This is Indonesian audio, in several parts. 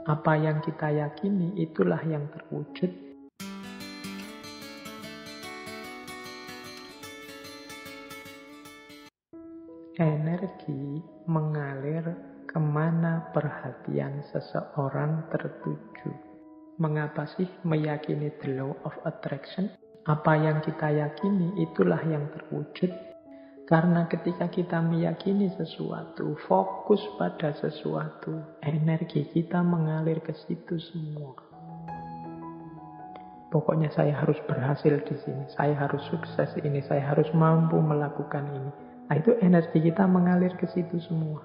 Apa yang kita yakini itulah yang terwujud. Energi mengalir kemana perhatian seseorang tertuju. Mengapa sih meyakini the law of attraction? Apa yang kita yakini itulah yang terwujud. Karena ketika kita meyakini sesuatu, fokus pada sesuatu, energi kita mengalir ke situ semua. Pokoknya saya harus berhasil di sini, saya harus sukses ini, saya harus mampu melakukan ini. Nah, itu energi kita mengalir ke situ semua.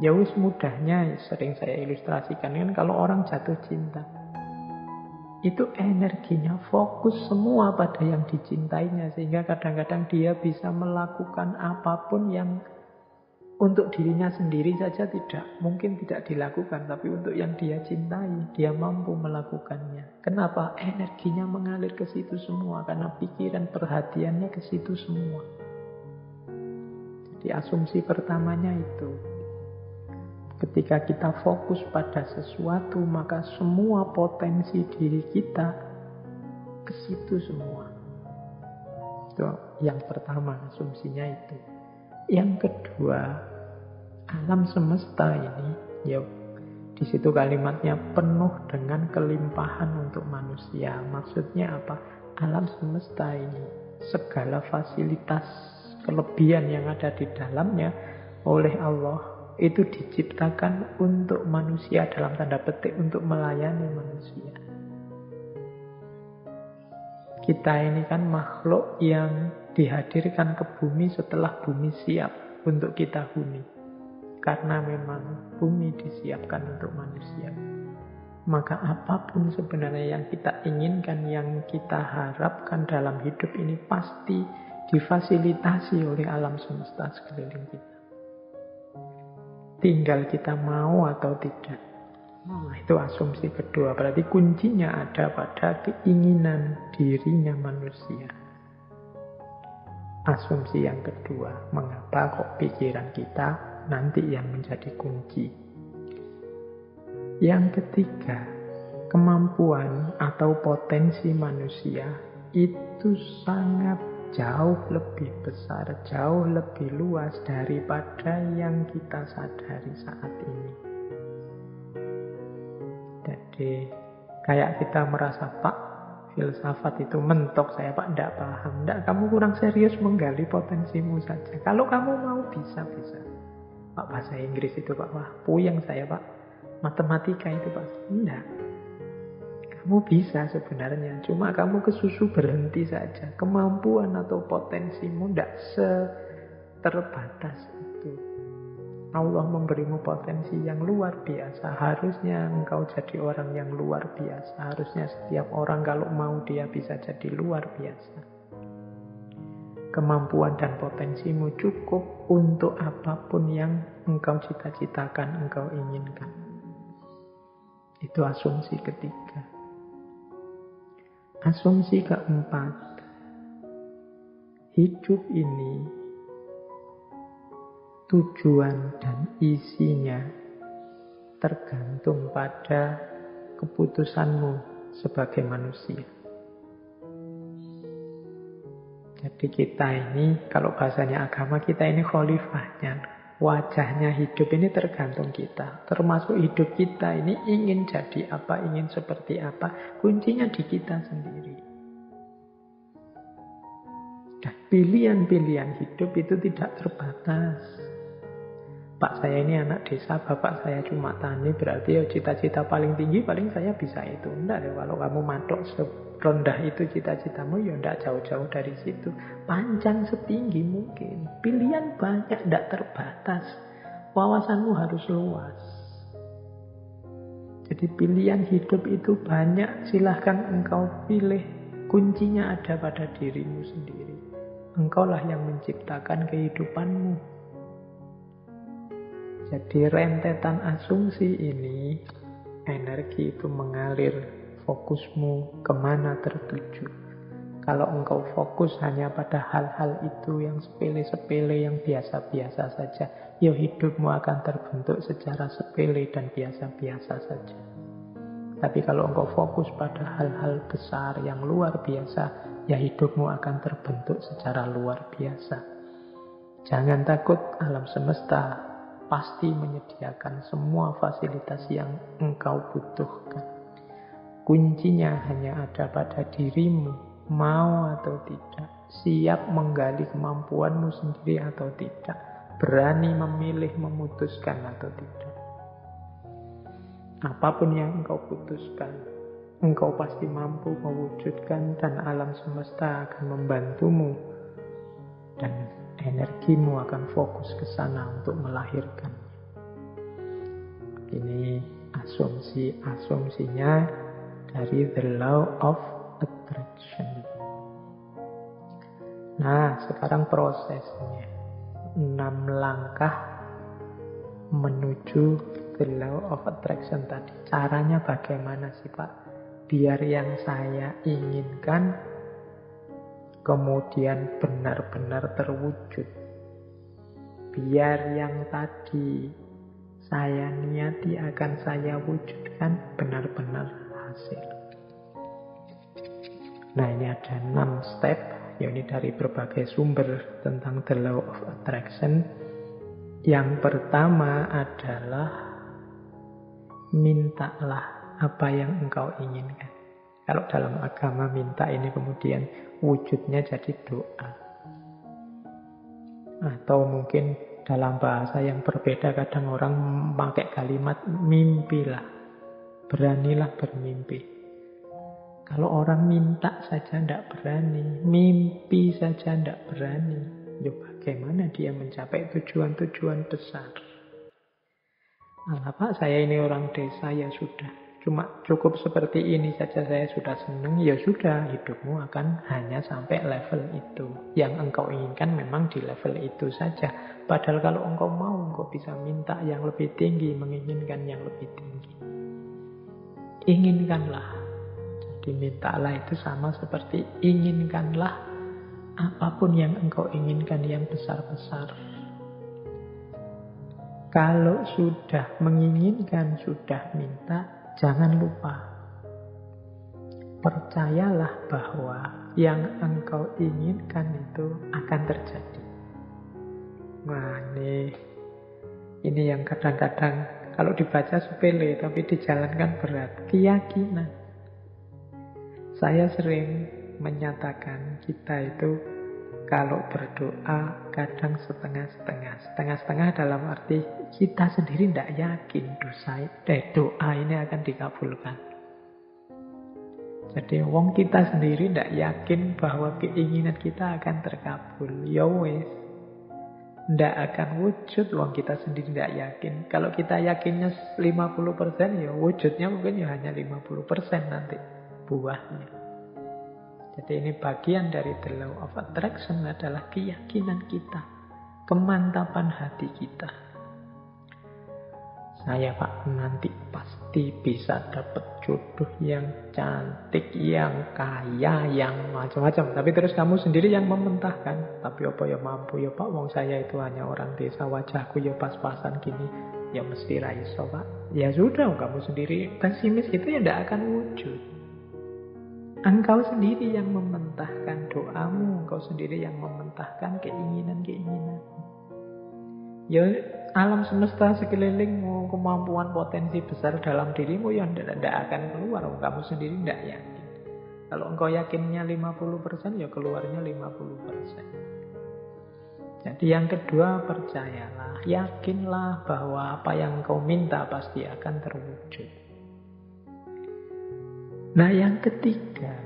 Ya wis mudahnya, sering saya ilustrasikan kan kalau orang jatuh cinta. Itu energinya fokus semua pada yang dicintainya. Sehingga kadang-kadang dia bisa melakukan apapun yang untuk dirinya sendiri saja mungkin tidak dilakukan. Tapi untuk yang dia cintai, dia mampu melakukannya. Kenapa? Energinya mengalir ke situ semua. Karena pikiran perhatiannya ke situ semua. Jadi asumsi pertamanya itu. Ketika kita fokus pada sesuatu, maka semua potensi diri kita ke situ semua. Itu yang pertama, asumsinya itu. Yang kedua, alam semesta ini, ya di situ kalimatnya penuh dengan kelimpahan untuk manusia. Maksudnya apa? Alam semesta ini, segala fasilitas kelebihan yang ada di dalamnya oleh Allah itu diciptakan untuk manusia, dalam tanda petik untuk melayani manusia. Kita ini kan makhluk yang dihadirkan ke bumi setelah bumi siap untuk kita huni. Karena memang bumi disiapkan untuk manusia. Maka apapun sebenarnya yang kita inginkan, yang kita harapkan dalam hidup ini pasti difasilitasi oleh alam semesta sekeliling kita. Tinggal kita mau atau tidak. Nah, itu asumsi kedua. Berarti kuncinya ada pada keinginan dirinya manusia. Asumsi yang kedua. Mengapa kok pikiran kita nanti yang menjadi kunci? Yang ketiga, kemampuan atau potensi manusia itu sangat jauh lebih besar, jauh lebih luas daripada yang kita sadari saat ini. Jadi kayak kita merasa, Pak, filsafat itu mentok, saya Pak tidak paham. Tidak, kamu kurang serius menggali potensimu saja. Kalau kamu mau bisa. Pak, bahasa Inggris itu Pak, wah puyeng saya Pak. Matematika itu Pak, tidak. Kamu bisa sebenarnya, cuma kamu kesusu berhenti saja. Kemampuan atau potensimu tidak terbatas itu. Allah memberimu potensi yang luar biasa. Harusnya engkau jadi orang yang luar biasa. Harusnya setiap orang kalau mau dia bisa jadi luar biasa. Kemampuan dan potensimu cukup untuk apapun yang engkau cita-citakan, engkau inginkan. Itu asumsi ketiga. Asumsi keempat, hidup ini tujuan dan isinya tergantung pada keputusanmu sebagai manusia. Jadi kita ini, kalau bahasanya agama, kita ini khalifahnya. Wajahnya hidup ini tergantung kita. Termasuk hidup kita ini ingin jadi apa, ingin seperti apa. Kuncinya di kita sendiri. Dan pilihan-pilihan hidup itu tidak terbatas. Pak, saya ini anak desa, bapak saya cuma tani, berarti ya cita-cita paling tinggi paling saya bisa itu. Enggak ya, kalau kamu matok serendah itu cita-citamu, ya enggak jauh-jauh dari situ. Panjang setinggi mungkin. Pilihan banyak, enggak terbatas. Wawasanmu harus luas. Jadi pilihan hidup itu banyak, silahkan engkau pilih. Kuncinya ada pada dirimu sendiri. Engkaulah yang menciptakan kehidupanmu. Jadi rentetan asumsi ini, energi itu mengalir, fokusmu kemana tertuju. Kalau engkau fokus hanya pada hal-hal itu yang sepele-sepele, yang biasa-biasa saja, ya hidupmu akan terbentuk secara sepele dan biasa-biasa saja. Tapi kalau engkau fokus pada hal-hal besar yang luar biasa, ya hidupmu akan terbentuk secara luar biasa. Jangan takut, alam semesta pasti menyediakan semua fasilitas yang engkau butuhkan. Kuncinya hanya ada pada dirimu, mau atau tidak, siap menggali kemampuanmu sendiri atau tidak, berani memilih, memutuskan atau tidak. Apapun yang engkau putuskan, engkau pasti mampu mewujudkan dan alam semesta akan membantumu dan energimu akan fokus ke sana untuk melahirkan. Ini asumsinya dari the law of attraction. Nah, sekarang prosesnya 6 langkah menuju the law of attraction tadi. Caranya bagaimana sih Pak? Biar yang saya inginkan kemudian benar-benar terwujud. Biar yang tadi saya niati akan saya wujudkan benar-benar hasil. Nah, ini ada 6 step, yakni dari berbagai sumber tentang the law of attraction. Yang pertama adalah mintalah apa yang engkau inginkan. Kalau dalam agama minta ini kemudian wujudnya jadi doa. Atau mungkin dalam bahasa yang berbeda kadang orang memakai kalimat mimpilah. Beranilah bermimpi. Kalau orang minta saja tidak berani, mimpi saja tidak berani, ya bagaimana dia mencapai tujuan-tujuan besar? Alah Pak, saya ini orang desa, ya sudah. Cuma cukup seperti ini saja saya sudah senang, ya sudah. Hidupmu akan hanya sampai level itu. Yang engkau inginkan memang di level itu saja. Padahal kalau engkau mau, engkau bisa minta yang lebih tinggi, menginginkan yang lebih tinggi. Inginkanlah. Jadi mintalah itu sama seperti inginkanlah apapun yang engkau inginkan yang besar-besar. Kalau sudah menginginkan, sudah minta, jangan lupa. Percayalah bahwa yang engkau inginkan itu akan terjadi. Nah, ini yang kadang-kadang kalau dibaca sepele, tapi dijalankan berat. Keyakinan. Saya sering menyatakan kita itu kalau berdoa kadang setengah-setengah. Setengah-setengah dalam arti kita sendiri tidak yakin doa ini akan dikabulkan. Jadi wong kita sendiri tidak yakin bahwa keinginan kita akan terkabul. Ya wes, tidak akan wujud wong kita sendiri tidak yakin. Kalau kita yakinnya 50%, ya wujudnya mungkin ya hanya 50% nanti buahnya. Jadi ini bagian dari the law of attraction adalah keyakinan kita, kemantapan hati kita. Saya Pak nanti pasti bisa dapat jodoh yang cantik, yang kaya, yang macam-macam. Tapi terus kamu sendiri yang mementahkan. Tapi apa ya mampu ya Pak, wong saya itu hanya orang desa, wajahku ya pas-pasan gini. Ya mesti raiso Pak. Ya sudah, kamu sendiri pesimis itu ya tidak akan wujud. Engkau sendiri yang mementahkan doamu, engkau sendiri yang mementahkan keinginan-keinginan. Ya, alam semesta sekelilingmu, kemampuan potensi besar dalam dirimu yang tidak akan keluar. Kamu sendiri tidak yakin. Kalau engkau yakinnya 50%, ya keluarnya 50%. Jadi yang kedua, percayalah, yakinlah bahwa apa yang engkau minta pasti akan terwujud. Nah, yang ketiga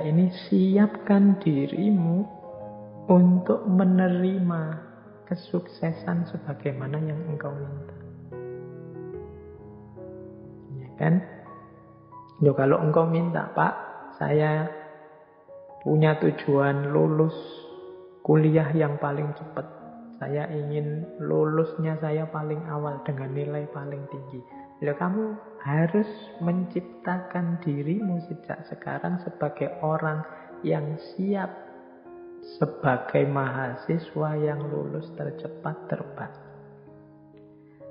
ini siapkan dirimu untuk menerima kesuksesan sebagaimana yang engkau minta. Ya kan? Loh, kalau engkau minta, Pak, saya punya tujuan lulus kuliah yang paling cepat. Saya ingin lulusnya saya paling awal dengan nilai paling tinggi. Ya, kamu harus menciptakan dirimu sejak sekarang sebagai orang yang siap sebagai mahasiswa yang lulus tercepat terbaik.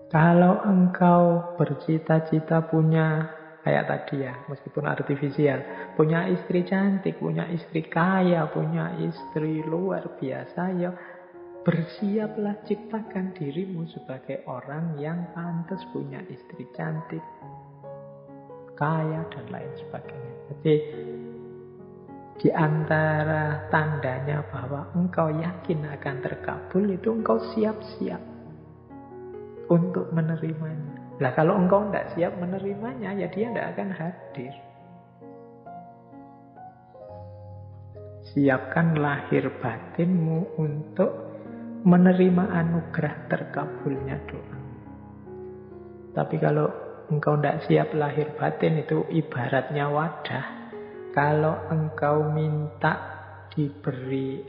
Kalau engkau bercita-cita punya, kayak tadi ya, meskipun artifisial, punya istri cantik, punya istri kaya, punya istri luar biasa, ya bersiaplah, ciptakan dirimu sebagai orang yang pantas punya istri cantik, kaya, dan lain sebagainya. Jadi di antara tandanya bahwa engkau yakin akan terkabul itu engkau siap-siap untuk menerimanya. Nah, kalau engkau tidak siap menerimanya, ya dia tidak akan hadir. Siapkan lahir batinmu untuk menerima anugerah terkabulnya doa. Tapi kalau engkau tidak siap lahir batin, itu ibaratnya wadah. Kalau engkau minta diberi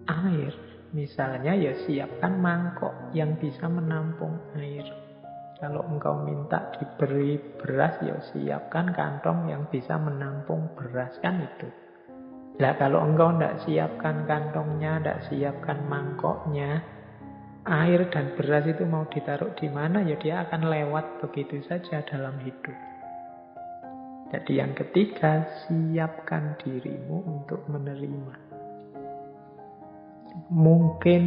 air, misalnya, ya siapkan mangkok yang bisa menampung air. Kalau engkau minta diberi beras, ya siapkan kantong yang bisa menampung beras, kan itu. Nah, kalau engkau tidak siapkan kantongnya, tidak siapkan mangkoknya, air dan beras itu mau ditaruh di mana, ya dia akan lewat begitu saja dalam hidup. Jadi yang ketiga, siapkan dirimu untuk menerima. Mungkin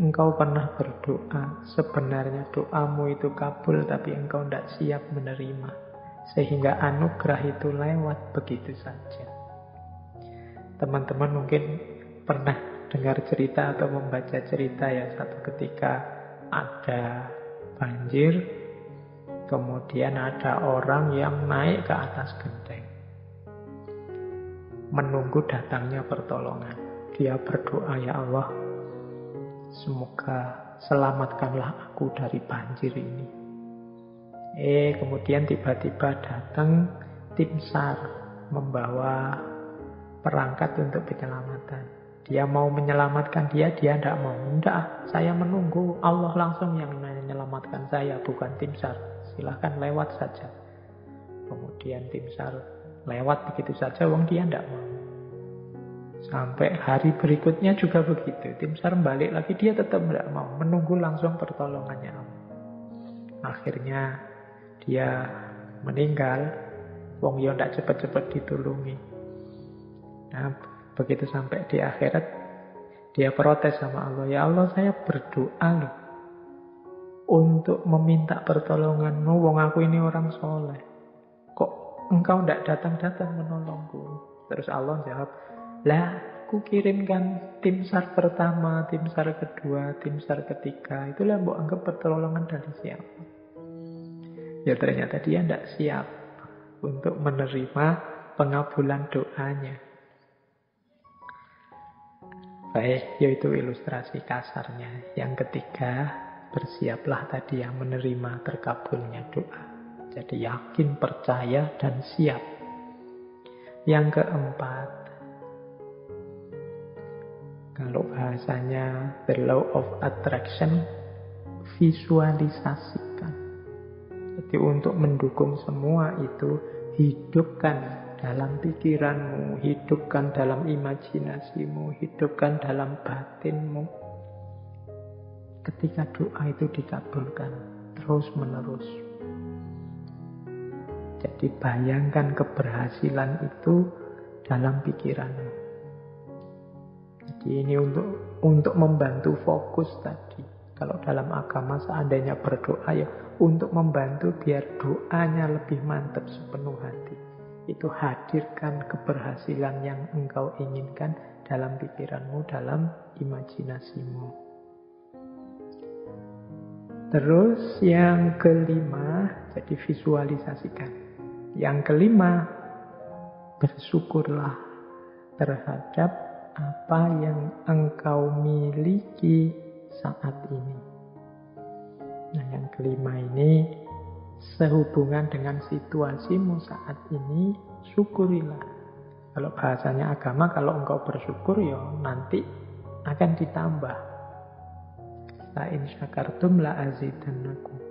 engkau pernah berdoa, sebenarnya doamu itu kabul, tapi engkau tidak siap menerima. Sehingga anugerah itu lewat begitu saja. Teman-teman mungkin pernah dengar cerita atau membaca cerita ya, satu ketika ada banjir, kemudian ada orang yang naik ke atas genteng menunggu datangnya pertolongan. Dia berdoa, ya Allah, semoga selamatkanlah aku dari banjir ini. Kemudian tiba-tiba datang tim SAR membawa perangkat untuk penyelamatan. Dia mau menyelamatkan dia tidak mau. Tidak, saya menunggu Allah langsung yang menyelamatkan saya, bukan tim SAR. Silahkan lewat saja. Kemudian tim SAR lewat begitu saja, dia tidak mau. Sampai hari berikutnya juga begitu. Tim SAR balik lagi, dia tetap tidak mau. Menunggu langsung pertolongannya Allah. Akhirnya dia meninggal. Dia tidak cepat-cepat ditulungi. Nah, begitu sampai di akhirat, dia protes sama Allah. Ya Allah, saya berdoa loh untuk meminta pertolonganmu. Aku ini orang soleh. Kok engkau tidak datang-datang menolongku? Terus Allah jawab, lah, aku kirimkan tim SAR pertama, tim SAR kedua, tim SAR ketiga. Itulah mbok anggap pertolongan dari siapa? Ya ternyata dia tidak siap untuk menerima pengabulan doanya. Baik, yaitu ilustrasi kasarnya. Yang ketiga, bersiaplah tadi yang menerima terkabulnya doa. Jadi yakin, percaya, dan siap. Yang keempat, kalau bahasanya the law of attraction, visualisasikan. Jadi untuk mendukung semua itu, hidupkan dalam pikiranmu, hidupkan dalam imajinasimu, hidupkan dalam batinmu. Ketika doa itu dikabulkan terus menerus. Jadi bayangkan keberhasilan itu dalam pikiranmu. Jadi ini untuk membantu fokus tadi. Kalau dalam agama seandainya berdoa, ya untuk membantu biar doanya lebih mantap sepenuh hati. Itu hadirkan keberhasilan yang engkau inginkan dalam pikiranmu, dalam imajinasimu. Terus yang kelima, jadi visualisasikan. Yang kelima, bersyukurlah terhadap apa yang engkau miliki saat ini. Nah, yang kelima ini sehubungan dengan situasimu saat ini, syukurilah. Kalau bahasanya agama, kalau engkau bersyukur, ya nanti akan ditambah. La in syakartum la azidannakum.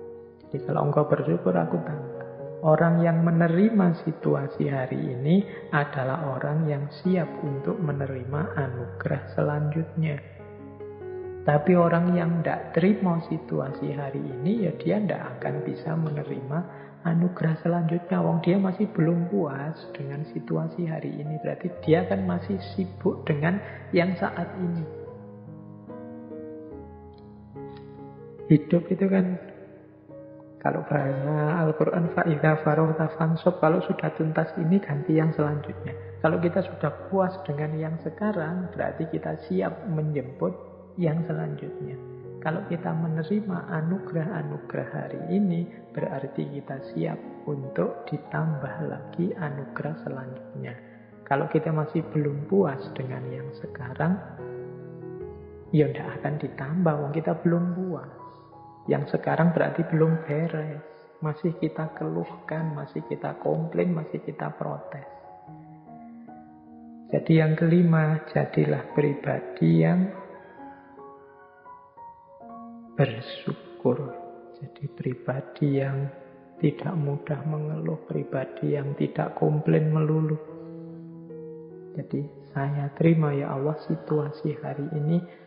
Jadi kalau engkau bersyukur, aku tambah. Orang yang menerima situasi hari ini adalah orang yang siap untuk menerima anugerah selanjutnya. Tapi orang yang tidak terima situasi hari ini, ya dia tidak akan bisa menerima anugerah selanjutnya. Wong dia masih belum puas dengan situasi hari ini. Berarti dia kan masih sibuk dengan yang saat ini. Hidup itu kan, kalau bahasa Al-Quran, fa'idha farohta fansob, kalau sudah tuntas ini ganti yang selanjutnya. Kalau kita sudah puas dengan yang sekarang, berarti kita siap menjemput yang selanjutnya. Kalau kita menerima anugerah-anugerah hari ini, berarti kita siap untuk ditambah lagi anugerah selanjutnya. Kalau kita masih belum puas dengan yang sekarang, ya tidak akan ditambah, wong kita belum puas. Yang sekarang berarti belum beres. Masih kita keluhkan, masih kita komplain, masih kita protes. Jadi yang kelima, jadilah pribadi yang bersyukur. Jadi pribadi yang tidak mudah mengeluh, pribadi yang tidak komplain melulu. Jadi saya terima ya Allah situasi hari ini.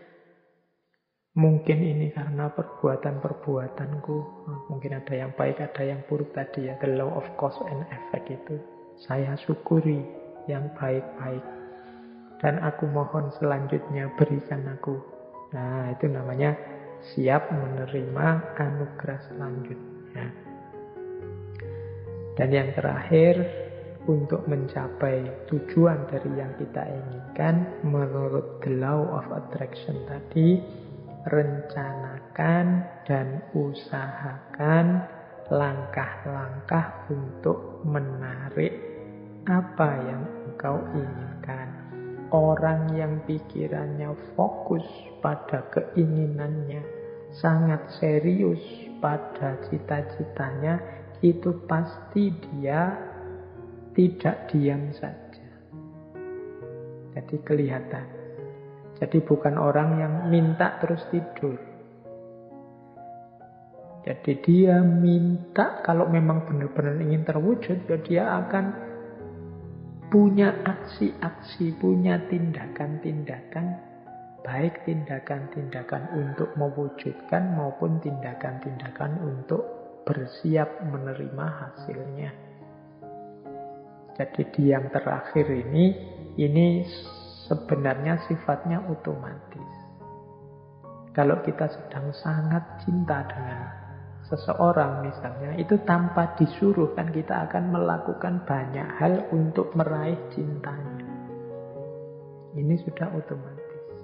Mungkin ini karena perbuatan-perbuatanku. Mungkin ada yang baik, ada yang buruk tadi ya. The law of cause and effect itu. Saya syukuri yang baik-baik. Dan aku mohon selanjutnya berikan aku. Nah, itu namanya siap menerima anugerah selanjutnya. Dan yang terakhir, untuk mencapai tujuan dari yang kita inginkan, menurut the law of attraction tadi, rencanakan dan usahakan langkah-langkah untuk menarik apa yang engkau inginkan. Orang yang pikirannya fokus pada keinginannya, sangat serius pada cita-citanya, itu pasti dia tidak diam saja. Jadi kelihatan. Jadi bukan orang yang minta terus tidur. Jadi dia minta, kalau memang benar-benar ingin terwujud, ya dia akan punya aksi-aksi, punya tindakan-tindakan, baik tindakan-tindakan untuk mewujudkan maupun tindakan-tindakan untuk bersiap menerima hasilnya. Jadi di yang terakhir ini sebenarnya sifatnya otomatis. Kalau kita sedang sangat cinta dengan seseorang misalnya, itu tanpa disuruh kan kita akan melakukan banyak hal untuk meraih cintanya. Ini sudah otomatis.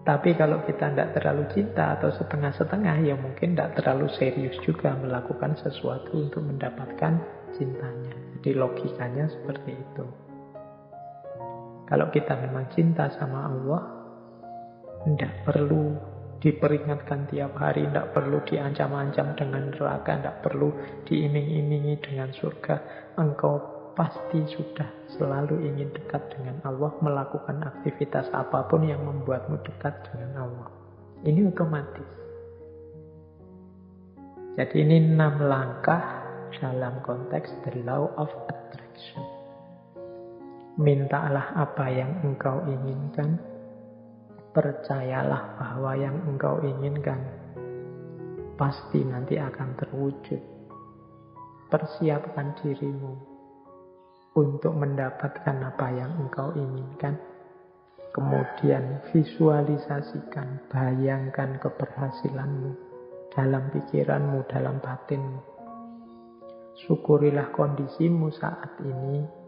Tapi kalau kita tidak terlalu cinta atau setengah-setengah, ya mungkin tidak terlalu serius juga melakukan sesuatu untuk mendapatkan cintanya. Jadi logikanya seperti itu. Kalau kita memang cinta sama Allah, tidak perlu diperingatkan tiap hari, tidak perlu diancam-ancam dengan neraka, tidak perlu diiming-imingi dengan surga. Engkau pasti sudah selalu ingin dekat dengan Allah, melakukan aktivitas apapun yang membuatmu dekat dengan Allah. Ini otomatis. Jadi ini 6 langkah dalam konteks the law of attraction. Mintalah apa yang engkau inginkan. Percayalah bahwa yang engkau inginkan pasti nanti akan terwujud. Persiapkan dirimu untuk mendapatkan apa yang engkau inginkan. Kemudian visualisasikan, bayangkan keberhasilanmu dalam pikiranmu, dalam batinmu. Syukurilah kondisimu saat ini.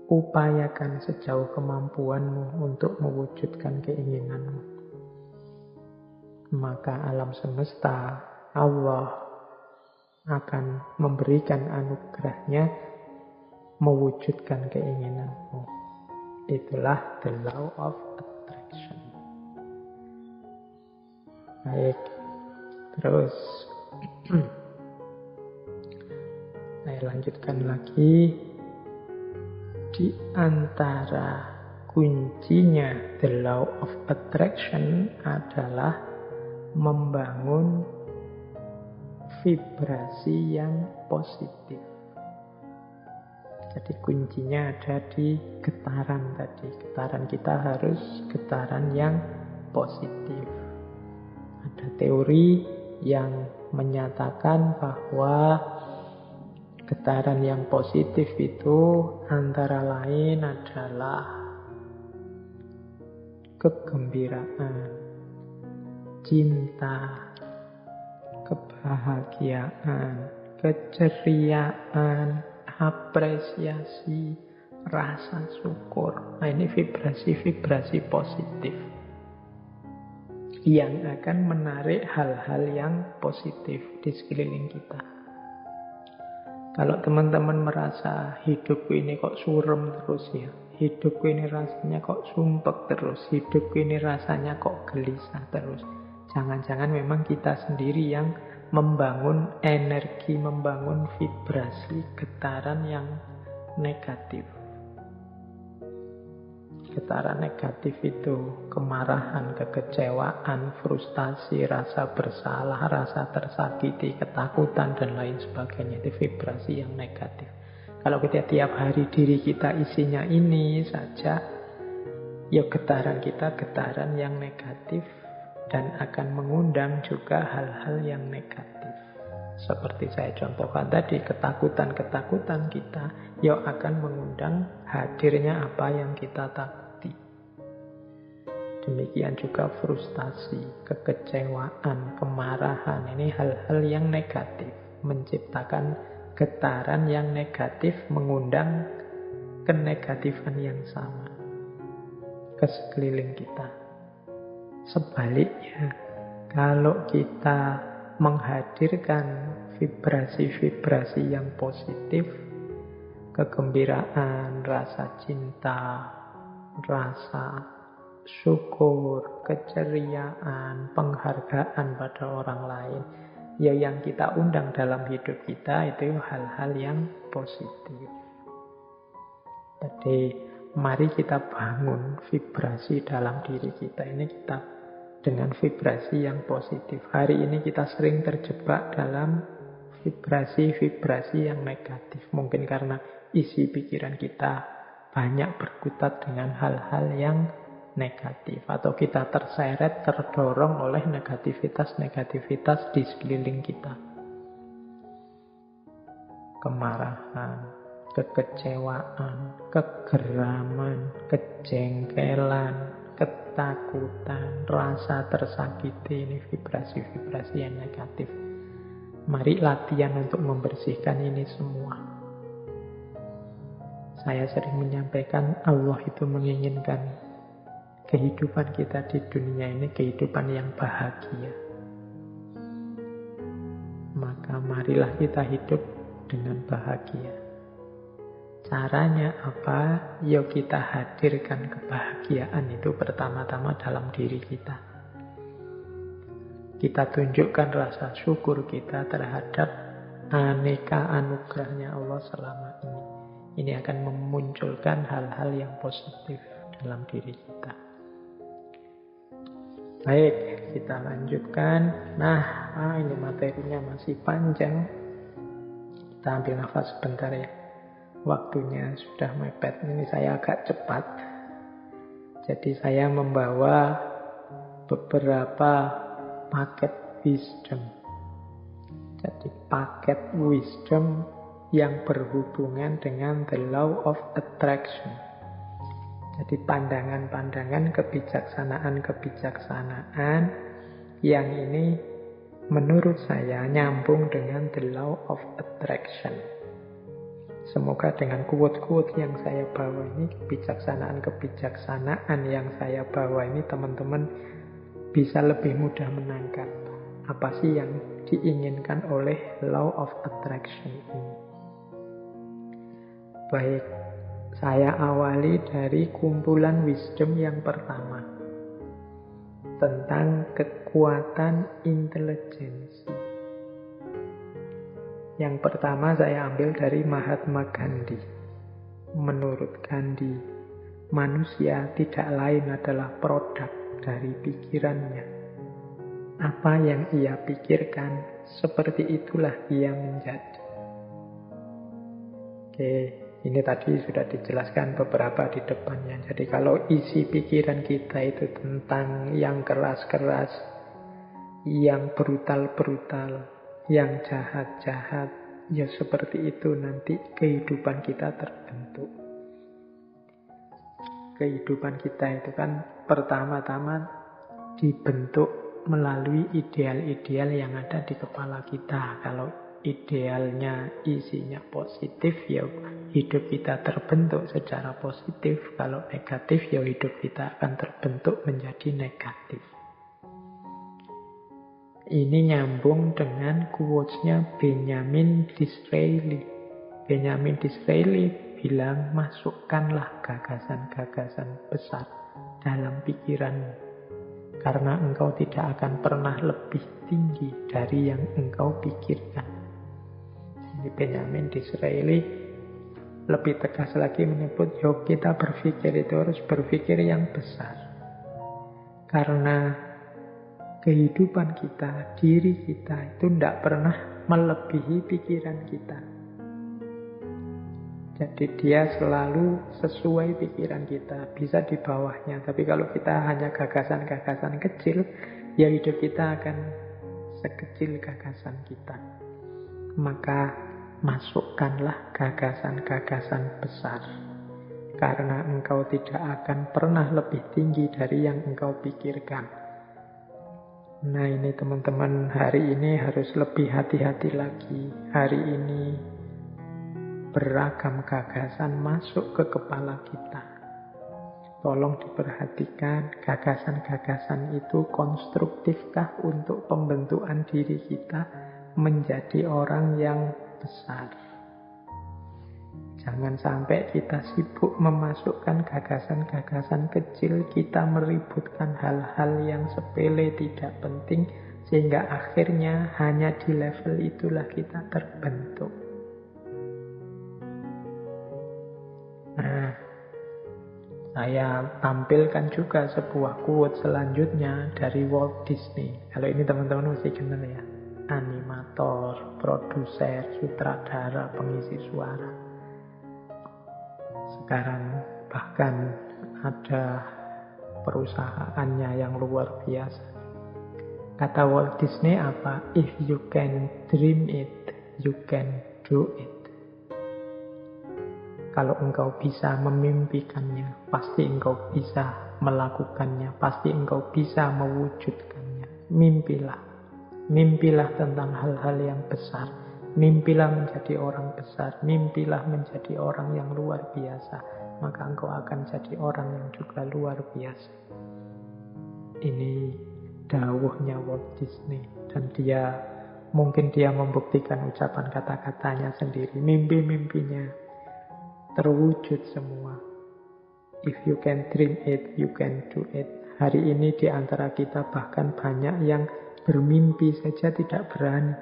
Upayakan sejauh kemampuanmu untuk mewujudkan keinginanmu. Maka alam semesta, Allah akan memberikan anugerahnya mewujudkan keinginanmu. Itulah the law of attraction. Baik, terus saya lanjutkan lagi. Di antara kuncinya the law of attraction adalah membangun vibrasi yang positif. Jadi kuncinya ada di getaran tadi. Getaran kita harus getaran yang positif. Ada teori yang menyatakan bahwa getaran yang positif itu antara lain adalah kegembiraan, cinta, kebahagiaan, keceriaan, apresiasi, rasa syukur. Nah, ini vibrasi-vibrasi positif yang akan menarik hal-hal yang positif di sekeliling kita. Kalau teman-teman merasa hidupku ini kok suram terus ya, hidupku ini rasanya kok sumpek terus, hidupku ini rasanya kok gelisah terus, jangan-jangan memang kita sendiri yang membangun energi, membangun vibrasi getaran yang negatif. Getaran negatif itu kemarahan, kekecewaan, frustasi, rasa bersalah, rasa tersakiti, ketakutan, dan lain sebagainya. Itu vibrasi yang negatif. Kalau kita tiap hari diri kita isinya ini saja, ya getaran kita getaran yang negatif dan akan mengundang juga hal-hal yang negatif. Seperti saya contohkan tadi, ketakutan-ketakutan kita ya akan mengundang hadirnya apa yang kita takuti. Demikian juga frustasi, kekecewaan, kemarahan. Ini hal-hal yang negatif, menciptakan getaran yang negatif, mengundang kenegatifan yang sama ke sekeliling kita. Sebaliknya, kalau kita menghadirkan vibrasi-vibrasi yang positif, kegembiraan, rasa cinta, rasa syukur, keceriaan, penghargaan pada orang lain, ya yang kita undang dalam hidup kita itu hal-hal yang positif. Jadi mari kita bangun vibrasi dalam diri kita ini, kita dengan vibrasi yang positif. Hari ini kita sering terjebak dalam vibrasi-vibrasi yang negatif. Mungkin karena isi pikiran kita banyak berkutat dengan hal-hal yang negatif. Atau kita terseret, terdorong oleh negativitas-negativitas di sekeliling kita. Kemarahan, kekecewaan, kegeraman, kejengkelan, ketakutan, rasa tersakiti, ini vibrasi-vibrasi yang negatif. Mari latihan untuk membersihkan ini semua. Saya sering menyampaikan Allah itu menginginkan kehidupan kita di dunia ini kehidupan yang bahagia. Maka marilah kita hidup dengan bahagia. Caranya apa? Yuk kita hadirkan kebahagiaan itu pertama-tama dalam diri kita. Kita tunjukkan rasa syukur kita terhadap aneka anugerahnya Allah selama ini. Ini akan memunculkan hal-hal yang positif dalam diri kita. Baik, kita lanjutkan. Nah, ini materinya masih panjang. Kita ambil nafas sebentar ya. Waktunya sudah mepet. Ini saya agak cepat. Jadi saya membawa beberapa paket wisdom. Jadi paket wisdom yang berhubungan dengan the law of attraction. Jadi pandangan-pandangan kebijaksanaan-kebijaksanaan yang ini menurut saya nyambung dengan the law of attraction. Semoga dengan quote-quote yang saya bawa ini, kebijaksanaan-kebijaksanaan yang saya bawa ini, teman-teman bisa lebih mudah menangkap apa sih yang diinginkan oleh law of attraction ini. Baik, saya awali dari kumpulan wisdom yang pertama, tentang kekuatan intelijensi. Yang pertama saya ambil dari Mahatma Gandhi. Menurut Gandhi, manusia tidak lain adalah produk dari pikirannya. Apa yang ia pikirkan, seperti itulah ia menjadi. Oke, ini tadi sudah dijelaskan beberapa di depannya. Jadi kalau isi pikiran kita itu tentang yang keras-keras, yang brutal-brutal, yang jahat-jahat, ya seperti itu nanti kehidupan kita terbentuk. Kehidupan kita itu kan pertama-tama dibentuk melalui ideal-ideal yang ada di kepala kita. Kalau idealnya isinya positif, ya hidup kita terbentuk secara positif. Kalau negatif, ya hidup kita akan terbentuk menjadi negatif. Ini nyambung dengan quotes-nya Benjamin Disraeli. Benjamin Disraeli bilang, masukkanlah gagasan-gagasan besar dalam pikiranmu. Karena engkau tidak akan pernah lebih tinggi dari yang engkau pikirkan. Ini Benjamin Disraeli lebih tegas lagi menyebut, yuk kita berpikir itu harus berpikir yang besar. Karena kehidupan kita, diri kita itu tidak pernah melebihi pikiran kita. Jadi dia selalu sesuai pikiran kita, bisa di bawahnya. Tapi kalau kita hanya gagasan-gagasan kecil, ya hidup kita akan sekecil gagasan kita. Maka masukkanlah gagasan-gagasan besar. Karena engkau tidak akan pernah lebih tinggi dari yang engkau pikirkan. Nah ini teman-teman, hari ini harus lebih hati-hati lagi. Hari ini beragam gagasan masuk ke kepala kita. Tolong diperhatikan, gagasan-gagasan itu konstruktifkah untuk pembentukan diri kita menjadi orang yang besar. Jangan sampai kita sibuk memasukkan gagasan-gagasan kecil, kita meributkan hal-hal yang sepele tidak penting, sehingga akhirnya hanya di level itulah kita terbentuk. Nah, saya tampilkan juga sebuah quote selanjutnya dari Walt Disney. Kalau ini teman-teman mesti kenal ya. Animator, produser, sutradara, pengisi suara. Sekarang bahkan ada perusahaannya yang luar biasa. Kata Walt Disney apa? If you can dream it, you can do it. Kalau engkau bisa memimpikannya, pasti engkau bisa melakukannya, pasti engkau bisa mewujudkannya. Mimpilah. Mimpilah tentang hal-hal yang besar. Mimpilah menjadi orang besar. Mimpilah menjadi orang yang luar biasa. Maka engkau akan jadi orang yang juga luar biasa. Ini dawuhnya Walt Disney. Dan mungkin dia membuktikan ucapan kata-katanya sendiri. Mimpi-mimpinya terwujud semua. If you can dream it, you can do it. Hari ini di antara kita bahkan banyak yang bermimpi saja tidak berani.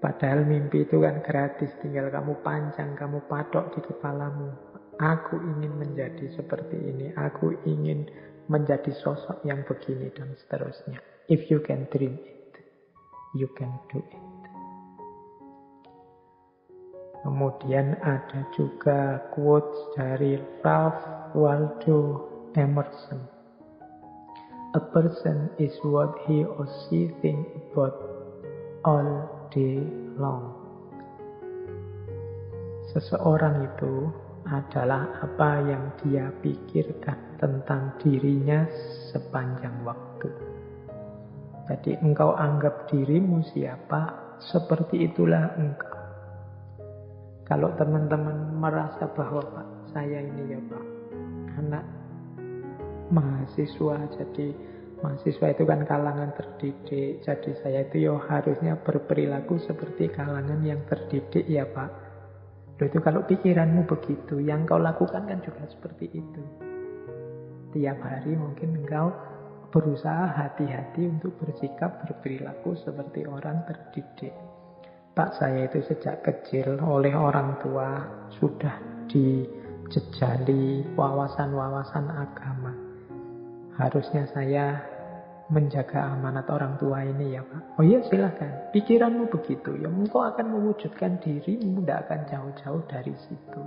Padahal mimpi itu kan gratis, tinggal kamu pancang, kamu patok di kepalamu. Aku ingin menjadi seperti ini, aku ingin menjadi sosok yang begini, dan seterusnya. If you can dream it, you can do it. Kemudian ada juga quotes dari Ralph Waldo Emerson. A person is what he or she think about all day long. Seseorang itu adalah apa yang dia pikirkan tentang dirinya sepanjang waktu. Jadi engkau anggap dirimu siapa, seperti itulah engkau. Kalau teman-teman merasa bahwa Pak, saya ini ya Pak, anak mahasiswa, jadi mahasiswa itu kan kalangan terdidik, jadi saya itu ya harusnya berperilaku seperti kalangan yang terdidik ya Pak. Itu kalau pikiranmu begitu, yang kau lakukan kan juga seperti itu. Tiap hari mungkin engkau berusaha hati-hati untuk bersikap, berperilaku seperti orang terdidik. Pak, saya itu sejak kecil oleh orang tua sudah dijejali wawasan-wawasan agama. Harusnya saya menjaga amanat orang tua ini ya Pak? Oh iya silahkan. Pikiranmu begitu ya, engkau akan mewujudkan dirimu, tidak akan jauh-jauh dari situ.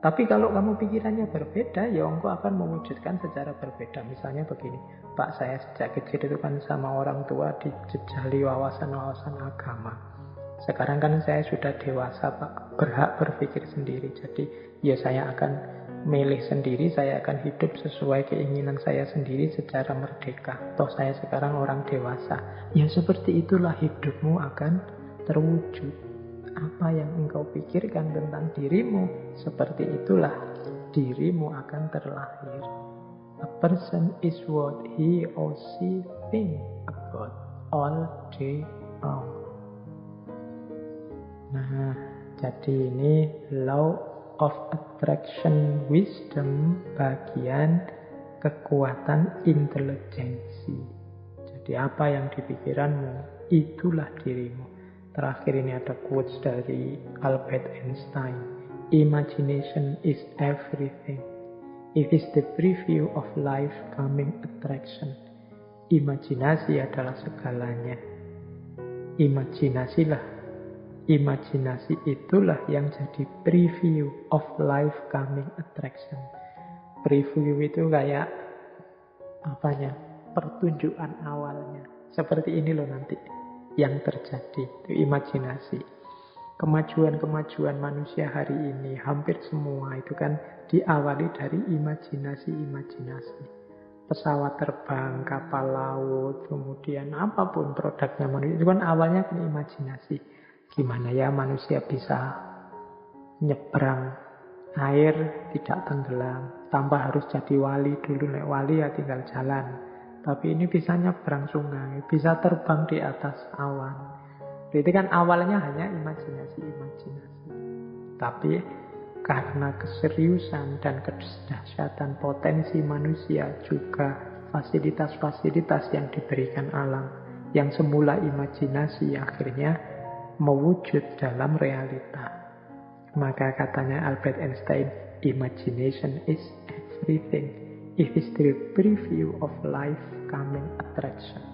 Tapi kalau kamu pikirannya berbeda, ya engkau akan mewujudkan secara berbeda. Misalnya begini, Pak, saya sejak kecil itu kan sama orang tua dijejali wawasan-wawasan agama. Sekarang kan saya sudah dewasa Pak, berhak berpikir sendiri. Jadi ya saya akan milih sendiri, saya akan hidup sesuai keinginan saya sendiri secara merdeka. Toh saya sekarang orang dewasa. Ya seperti itulah hidupmu akan terwujud. Apa yang engkau pikirkan tentang dirimu, seperti itulah dirimu akan terlahir. A person is what he or she think about all day long. Nah, jadi ini law of attraction wisdom bagian kekuatan intelijensi. Jadi apa yang dipikiranmu, itulah dirimu. Terakhir ini ada quotes dari Albert Einstein. Imagination is everything. It is the preview of life coming attraction. Imajinasi adalah segalanya. Imajinasi itulah yang jadi preview of life coming attraction. Preview itu kayak pertunjukan awalnya. Seperti ini loh nanti yang terjadi, itu imajinasi. Kemajuan-kemajuan manusia hari ini hampir semua itu kan diawali dari imajinasi. Pesawat terbang, kapal laut, kemudian apapun produknya manusia itu kan awalnya kan imajinasi. Gimana ya manusia bisa nyebrang air tidak tenggelam tanpa harus jadi wali dulu. Nek wali ya tinggal jalan. Tapi ini bisa nyebrang sungai, bisa terbang di atas awan. Itu kan awalnya hanya imajinasi. Tapi karena keseriusan dan kedahsyatan potensi manusia, juga fasilitas-fasilitas yang diberikan alam, yang semula imajinasi akhirnya mewujud dalam realita. Maka katanya Albert Einstein, imagination is everything. It is the preview of life coming attraction.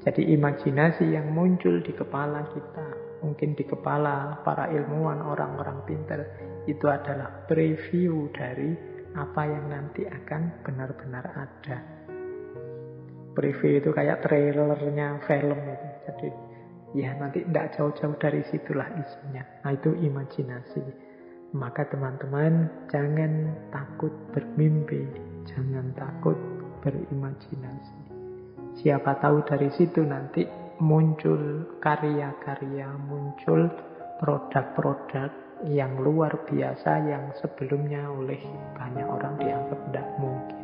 Jadi imajinasi yang muncul di kepala kita, mungkin di kepala para ilmuwan, orang-orang pintar, itu adalah preview dari apa yang nanti akan benar-benar ada. Preview itu kayak trailernya film itu. Jadi ya nanti tidak jauh-jauh dari situlah isinya. Nah itu imajinasi. Maka teman-teman jangan takut bermimpi, jangan takut berimajinasi. Siapa tahu dari situ nanti muncul karya-karya, muncul produk-produk yang luar biasa yang sebelumnya oleh banyak orang dianggap tidak mungkin.